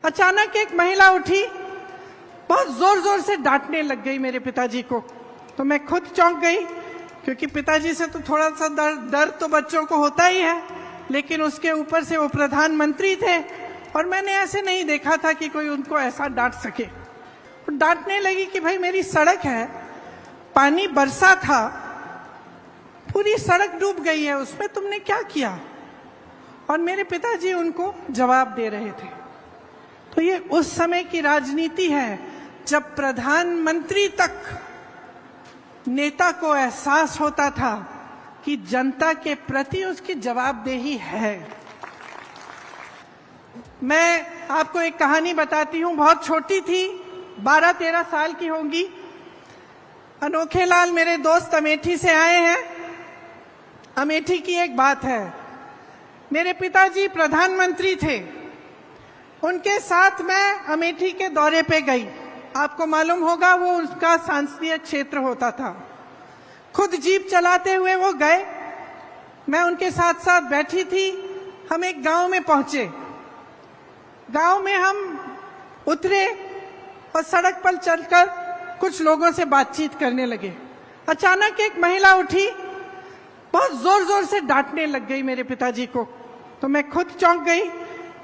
अचानक एक महिला उठी, बहुत जोर जोर से डांटने लग गई मेरे पिताजी को। तो मैं खुद चौंक गई, क्योंकि पिताजी से तो थोड़ा सा डर तो बच्चों को होता ही है, लेकिन उसके ऊपर से वो प्रधानमंत्री थे और मैंने ऐसे नहीं देखा था कि कोई उनको ऐसा डांट सके। डांटने लगी कि भाई मेरी सड़क है, पानी बरसा था, पूरी सड़क डूब गई है, उसमें तुमने क्या किया। और मेरे पिताजी उनको जवाब दे रहे थे। तो ये उस समय की राजनीति है जब प्रधानमंत्री तक नेता को एहसास होता था कि जनता के प्रति उसकी जवाबदेही है। मैं आपको एक कहानी बताती हूँ, बहुत छोटी थी, 12-13 साल की होंगी। अनोखे लाल मेरे दोस्त अमेठी से आए हैं। अमेठी की एक बात है, मेरे पिताजी प्रधानमंत्री थे, उनके साथ मैं अमेठी के दौरे पे गई। आपको मालूम होगा वो उसका संसदीय क्षेत्र होता था। खुद जीप चलाते हुए वो गए, मैं उनके साथ साथ बैठी थी। हम एक गांव में पहुंचे, गांव में हम उतरे और सड़क पर चलकर कुछ लोगों से बातचीत करने लगे। अचानक एक महिला उठी, बहुत जोर जोर से डांटने लग गई मेरे पिताजी को। तो मैं खुद चौंक गई,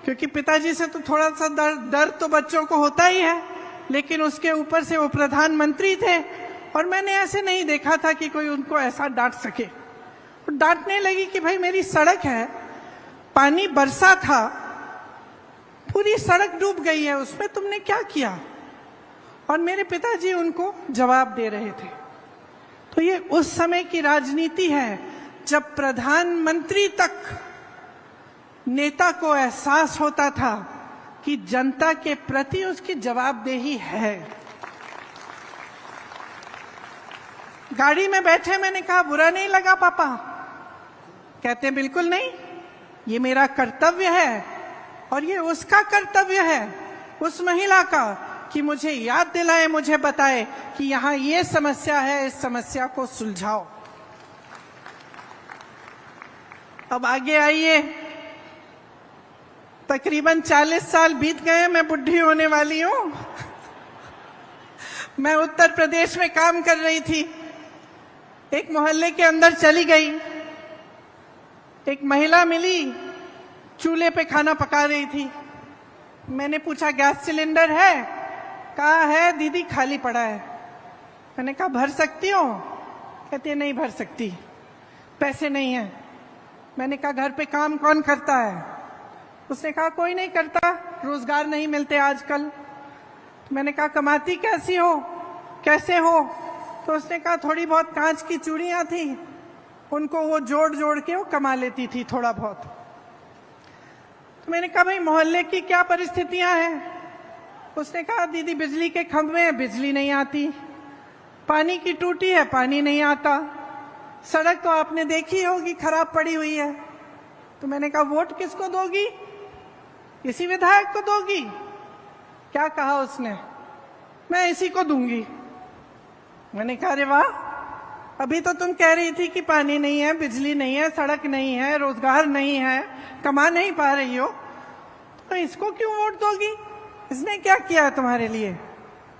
क्योंकि पिताजी से तो थोड़ा सा डर तो बच्चों को होता ही है, लेकिन उसके ऊपर से वो प्रधानमंत्री थे और मैंने ऐसे नहीं देखा था कि कोई उनको ऐसा डांट सके। डांटने लगी कि भाई मेरी सड़क है, पानी बरसा था, पूरी सड़क डूब गई है, उसमें तुमने क्या किया। और मेरे पिताजी उनको जवाब दे रहे थे। तो ये उस समय की राजनीति है जब प्रधानमंत्री तक नेता को एहसास होता था कि जनता के प्रति उसकी जवाबदेही है। गाड़ी में बैठे मैंने कहा, बुरा नहीं लगा पापा? कहते बिल्कुल नहीं, ये मेरा कर्तव्य है और ये उसका कर्तव्य है, उस महिला का, कि मुझे याद दिलाए, मुझे बताए कि यहाँ ये समस्या है, इस समस्या को सुलझाओ। अब आगे आइए, तकरीबन 40 साल बीत गए, मैं बुढ़ी होने वाली हूं। मैं उत्तर प्रदेश में काम कर रही थी, एक मोहल्ले के अंदर चली गई, एक महिला मिली, चूल्हे पे खाना पका रही थी। मैंने पूछा गैस सिलेंडर है? कहा है दीदी, खाली पड़ा है। मैंने कहा भर सकती हो? कहती है नहीं भर सकती, पैसे नहीं है। मैंने कहा घर पे काम कौन करता है? उसने कहा कोई नहीं करता, रोजगार नहीं मिलते आजकल। तो मैंने कहा कमाती कैसी हो, कैसे हो? तो उसने कहा थोड़ी बहुत कांच की चूड़ियां थी, उनको वो जोड़ जोड़ के वो कमा लेती थी थोड़ा बहुत। तो मैंने कहा भाई मोहल्ले की क्या परिस्थितियां हैं? उसने कहा दीदी बिजली के खंभे हैं, बिजली नहीं आती, पानी की टूटी है, पानी नहीं आता, सड़क तो आपने देखी होगी खराब पड़ी हुई है। तो मैंने कहा वोट किसको दोगी? इसी विधायक को दोगी? क्या कहा उसने? मैं इसी को दूंगी। मैंने कहा अरे वाह, अभी तो तुम कह रही थी कि पानी नहीं है, बिजली नहीं है, सड़क नहीं है, रोजगार नहीं है, कमा नहीं पा रही हो, तो इसको क्यों वोट दोगी? इसने क्या किया तुम्हारे लिए?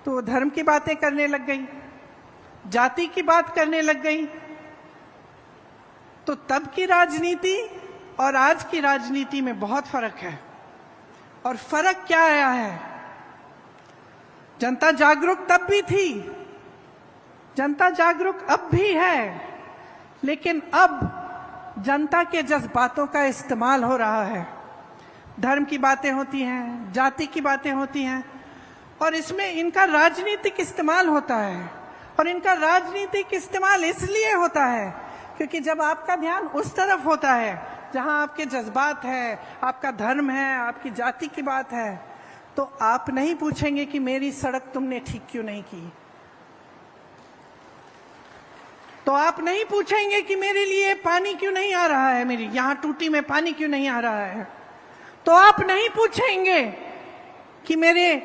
तो वो धर्म की बातें करने लग गई, जाति की बात करने लग गई। तो तब की राजनीति और आज की राजनीति में बहुत फर्क है। और फर्क क्या आया है? जनता जागरूक तब भी थी, जनता जागरूक अब भी है, लेकिन अब जनता के जज्बातों का इस्तेमाल हो रहा है। धर्म की बातें होती हैं, जाति की बातें होती हैं, और इसमें इनका राजनीतिक इस्तेमाल होता है। और इनका राजनीतिक इस्तेमाल इसलिए होता है क्योंकि जब आपका ध्यान उस तरफ होता है जहां आपके जज्बात है, आपका धर्म है, आपकी जाति की बात है, तो आप नहीं पूछेंगे कि मेरी सड़क तुमने ठीक क्यों नहीं की। तो आप नहीं पूछेंगे कि मेरे लिए पानी क्यों नहीं आ रहा है, मेरी यहां टूटी में पानी क्यों नहीं आ रहा है। तो आप नहीं पूछेंगे कि मेरे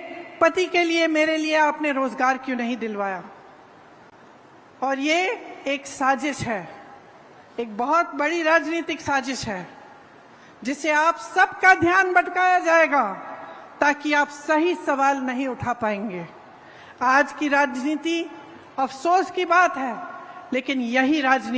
पति के लिए, मेरे लिए आपने रोजगार क्यों नहीं दिलवाया। और ये एक साजिश है, एक बहुत बड़ी राजनीतिक साजिश है, जिसे आप सबका ध्यान भटकाया जाएगा ताकि आप सही सवाल नहीं उठा पाएंगे। आज की राजनीति अफसोस की बात है, लेकिन यही राजनीति